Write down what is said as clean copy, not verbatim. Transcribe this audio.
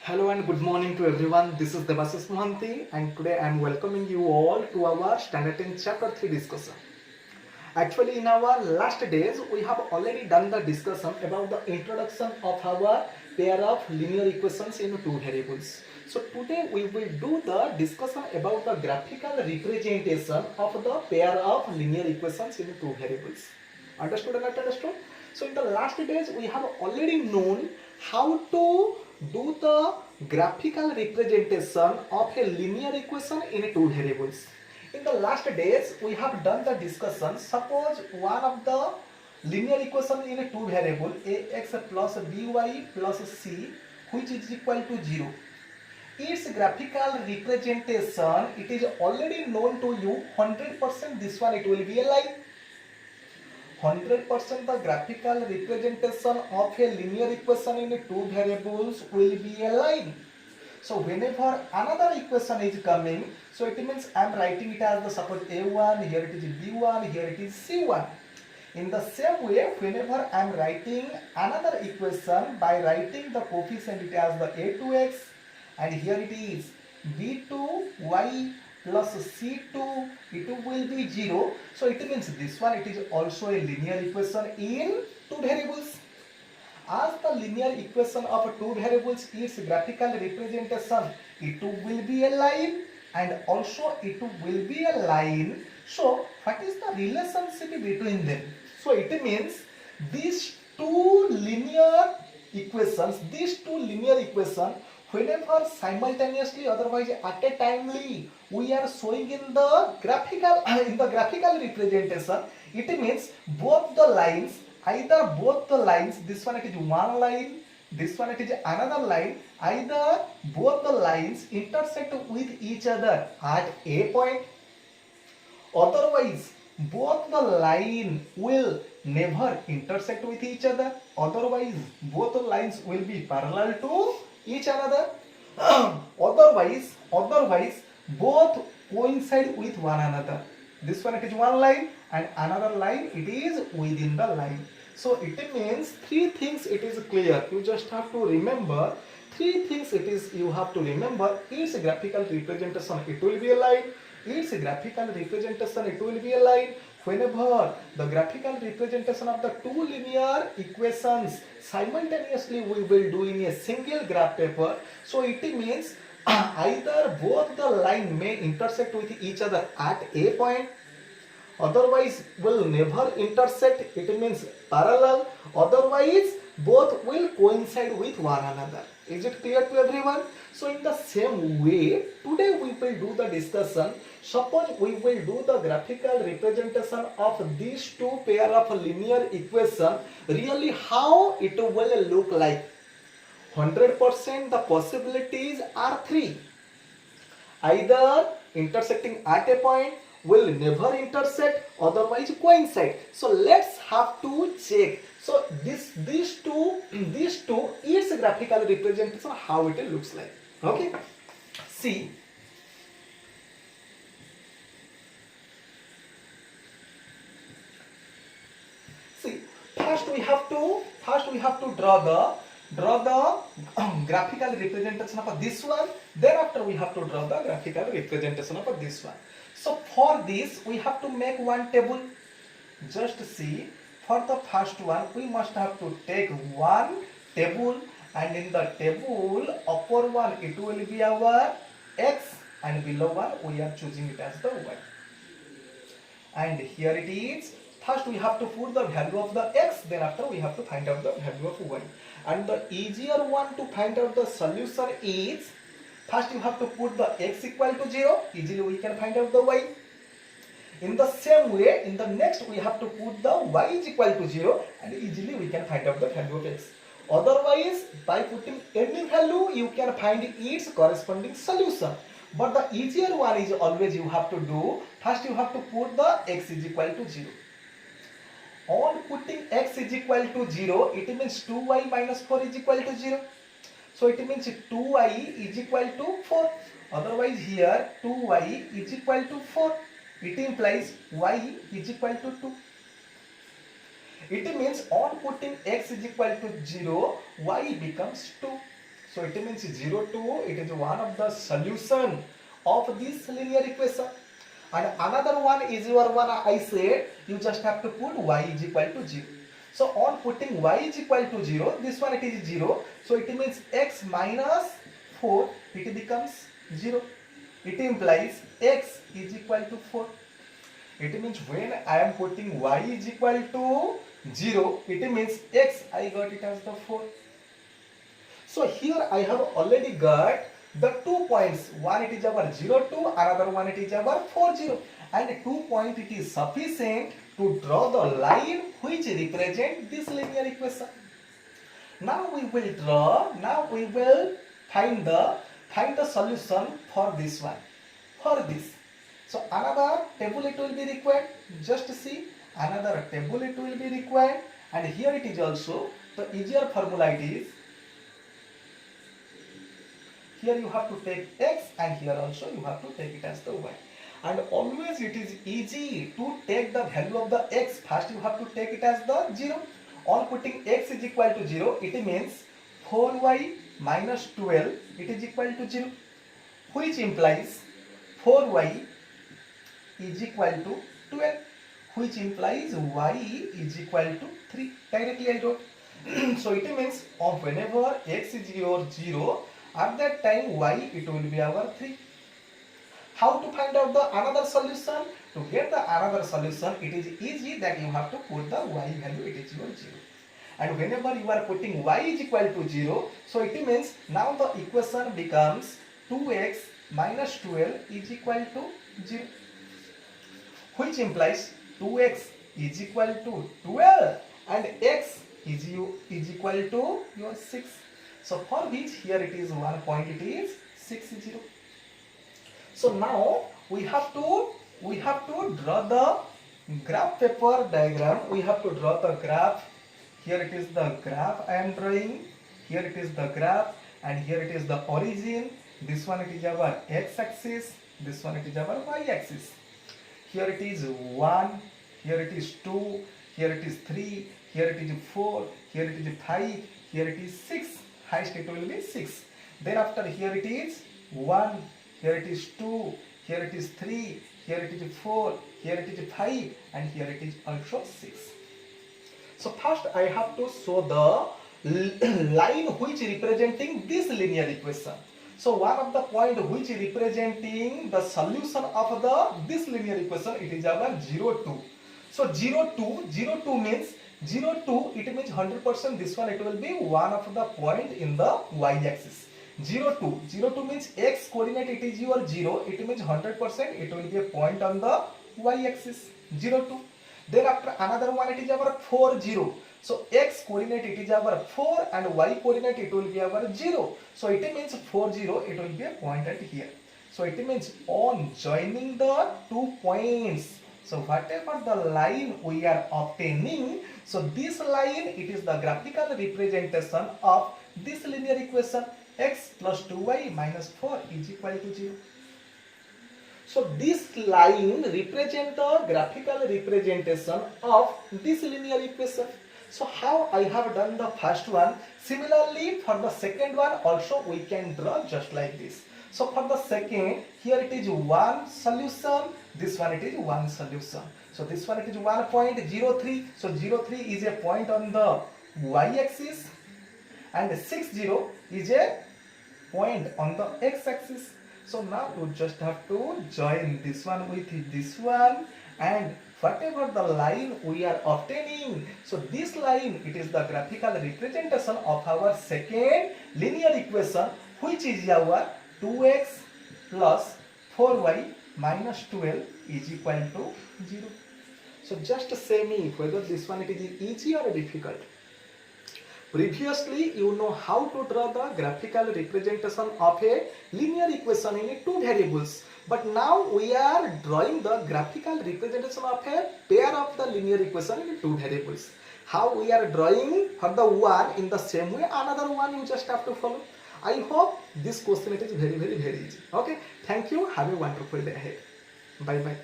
Hello and good morning to everyone. This is Devasis Mohanty and today I am welcoming you all to our Standard 10 Chapter 3 discussion. Actually, in our last days, we have already done the discussion about the introduction of our pair of linear equations in two variables. So today we will do the discussion about the graphical representation of the pair of linear equations in two variables. Understood and not understood? So in the last days, we have already known how to do the graphical representation of a linear equation in two variables. In the last days, we have done the discussion. Suppose one of the linear equation in a two variable ax plus by plus c, which is equal to 0. Its graphical representation, it is already known to you. 100% this one it will be a line. 100% the graphical representation of a linear equation in two variables will be a line. So whenever another equation is coming, so it means I am writing it as the suppose a1, here it is b1, here it is c1. In the same way, whenever I am writing another equation, by writing the coefficient it as the a2x, and here it is b2y plus c2, it will be 0. So it means this one it is also a linear equation in two variables. As the linear equation of two variables is graphical representation, it will be a line and also it will be a line. So what is the relationship between them? So it means these two linear equations, whenever simultaneously, otherwise at a timely, we are showing in the graphical representation, it means both the lines, this one it is one line, this one it is another line, either both the lines intersect with each other at a point, otherwise both the line will never intersect with each other, otherwise both the lines will be parallel to each another, otherwise both coincide with one another. This one it is one line and another line it is within the line. So it means three things it is clear. You just have to remember three things it is you have to remember. Its graphical representation it will be a line. Its graphical representation it will be a line. Whenever the graphical representation of the two linear equations simultaneously we will do in a single graph paper, so it means either both the line may intersect with each other at a point, otherwise will never intersect, it means parallel, otherwise both will coincide with one another. Is it clear to everyone? So in the same way, today we will do the discussion. Suppose we will do the graphical representation of these two pair of linear equation, really how it will look like. 100% the possibilities are three. Either intersecting at a point, will never intersect, otherwise coincide. So let's have to check. So these two its graphical representation how it looks like. Okay, see. See, first we have to draw the graphical representation of this one. Then after we have to draw the graphical representation of this one. So for this we have to make one table. Just see, for the first one we must have to take one table, and in the table upper one it will be our x and below one we are choosing it as the y. And here it is. First we have to put the value of the x, then after we have to find out the value of y. And the easier one to find out the solution is, first you have to put the x equal to 0, easily we can find out the y. In the same way, in the next we have to put the y is equal to 0 and easily we can find out the value of x. Otherwise, by putting any value you can find its corresponding solution. But the easier one is always you have to do, first you have to put the x is equal to 0. On putting x is equal to 0, it means 2y minus 4 is equal to 0. So it means 2y is equal to 4. Otherwise here 2y is equal to 4. It implies y is equal to 2. It means on putting x is equal to 0, y becomes 2. So it means 0, 2, it is one of the solution of this linear equation. And another one is your one I said, you just have to put y is equal to 0. So on putting y is equal to 0, this one it is 0. So it means x minus 4, it becomes 0. It implies x is equal to 4. It means when I am putting y is equal to 0, it means x I got it as the 4. So here I have already got the 2 points. One it is our 0, 2, another one it is our 4, 0. And 2 point it is sufficient to draw the line which represent this linear equation. Now we will find the solution for this one. For this. So another table it will be required. Just see, another table it will be required. And here it is also the easier formula it is. Here you have to take x and here also you have to take it as the y. And always it is easy to take the value of the x. First you have to take it as the 0. On putting x is equal to 0, it means 4y minus 12 it is equal to 0. Which implies 4y is equal to 12. Which implies y is equal to 3. Directly I wrote. So it means whenever x is your 0, at that time y it will be our 3. How to find out the another solution? To get the another solution, it is easy that you have to put the y value, it is your 0. And whenever you are putting y is equal to 0, so it means now the equation becomes 2x minus 12 is equal to 0. Which implies 2x is equal to 12 and x is equal to your 6. So for which here it is 1 point, it is 6, 0. So now we have to draw the graph paper diagram. We have to draw the graph. Here it is the graph I am drawing. Here it is the graph and here it is the origin. This one it is our x-axis. This one it is our y-axis. Here it is 1. Here it is 2. Here it is 3. Here it is 4. Here it is 5. Here it is 6. Highest it will be 6. Then after here it is 1. Here it is 2. Here it is 3. Here it is 4. Here it is 5. And here it is also 6. So first I have to show the line which representing this linear equation. So one of the point which representing the solution of this linear equation, it is our 0, 2. So 0, 2 means 0, 2, it means 100%. This one it will be one of the point in the y-axis. 0, 2 means x coordinate it is your 0. It means 100%. It will be a point on the y-axis. 0, 2. Then after another one it is our 4, 0. So x coordinate it is our 4 and y coordinate it will be our 0. So it means 4, 0 it will be a point at here. So it means on joining the 2 points. So whatever the line we are obtaining, so this line it is the graphical representation of this linear equation x plus 2y minus 4 is equal to 0. So this line represents the graphical representation of this linear equation. So how I have done the first one, similarly for the second one also we can draw just like this. So for the second, here it is one solution, this one it is one solution. So this one it is 1.03. So 03 is a point on the y-axis and 60 is a point on the x-axis. So now you just have to join this one with this one and whatever the line we are obtaining. So this line it is the graphical representation of our second linear equation, which is our 2x plus 4y minus 12 is equal to 0. So just say me whether this one it is easy or difficult. Previously you know how to draw the graphical representation of a linear equation in two variables. But now we are drawing the graphical representation of a pair of the linear equation in two variables. How we are drawing for the one in the same way, another one you just have to follow. I hope this question it is very easy. Okay, thank you. Have a wonderful day ahead. Bye bye.